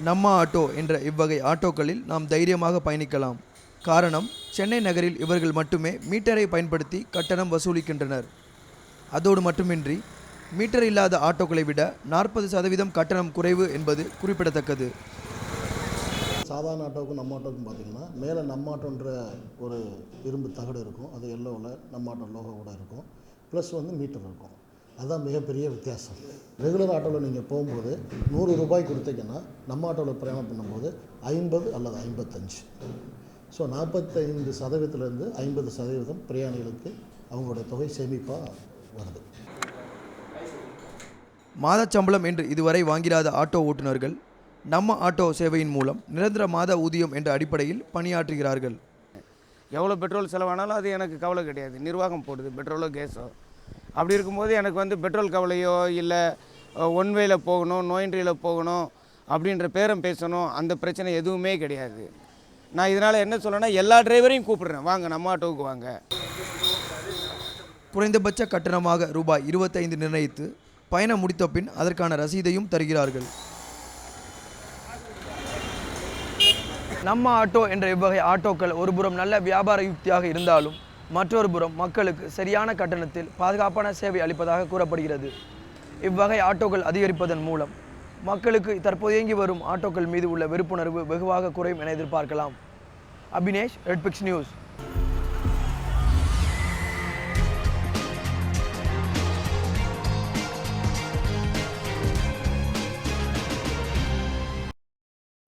நம்ம ஆட்டோ என்ற இவ்வகை ஆட்டோக்களில் நாம் தைரியமாக பயணிக்கலாம். காரணம், சென்னை நகரில் இவர்கள் மட்டுமே மீட்டரை பயன்படுத்தி கட்டணம் வசூலிக்கின்றனர். அதோடு மட்டுமின்றி மீட்டர் இல்லாத ஆட்டோக்களை விட 40% கட்டணம் குறைவு என்பது குறிப்பிடத்தக்கது. சாதாரண ஆட்டோவுக்கும் நம்ம ஆட்டோவுக்கும் பார்த்திங்கன்னா மேலே நம்ம ஆட்டோன்ற ஒரு இரும்பு தகடு இருக்கும், அது எல்லோவில் நம்ம ஆட்டோ லோகோ கூட இருக்கும், ப்ளஸ் மீட்டர் இருக்கும். அதுதான் மிகப்பெரிய வித்தியாசம். ரெகுலர் ஆட்டோவில் நீங்கள் போகும்போது 100 ரூபாய் கொடுத்தீங்கன்னா நம்ம ஆட்டோவில் பிரயாணம் பண்ணும்போது 50 அல்லது 55. ஸோ 45%லேருந்து 50% பிரயாணிகளுக்கு அவங்களுடைய தொகை சேமிப்பாக வருது. மாதச்சம்பளம் என்று இதுவரை வாங்கிடாத ஆட்டோ ஓட்டுநர்கள் நம்ம ஆட்டோ சேவையின் மூலம் நிரந்தர மாத ஊதியம் என்ற அடிப்படையில் பணியாற்றுகிறார்கள். எவ்வளோ பெட்ரோல் செலவானாலும் அது எனக்கு கவலை கிடையாது. நிர்வாகம் போடுது பெட்ரோலோ கேஸோ. அப்படி இருக்கும்போது எனக்கு பெட்ரோல் கவலையோ இல்லை ஒன் வேல போகணும், நோ என்ட்ரியில் போகணும் அப்படின்ற பேரம் பேசணும், அந்த பிரச்சனை எதுவுமே கிடையாது. நான் இதனால் என்ன சொல்லணும்னா, எல்லா டிரைவரையும் கூப்பிடுறேன், வாங்க நம்ம ஆட்டோவுக்கு வாங்க. குறைந்தபட்ச கட்டணமாக ரூபாய் 25 நிர்ணயித்து பயணம் முடித்த பின் அதற்கான ரசீதையும் தருகிறார்கள். நம்ம ஆட்டோ என்ற இவ்வகை ஆட்டோக்கள் ஒருபுறம் நல்ல வியாபார யுக்தியாக இருந்தாலும் மற்றொரு புறம் மக்களுக்கு சரியான கட்டணத்தில் பாதுகாப்பான சேவை அளிப்பதாக கூறப்படுகிறது. இவ்வகை ஆட்டோக்கள் அதிகரிப்பதன் மூலம் மக்களுக்கு தற்போது இயங்கி வரும் ஆட்டோக்கள் மீது உள்ள வெறுப்புணர்வு வெகுவாக குறையும் என எதிர்பார்க்கலாம். Abinesh, red fix news.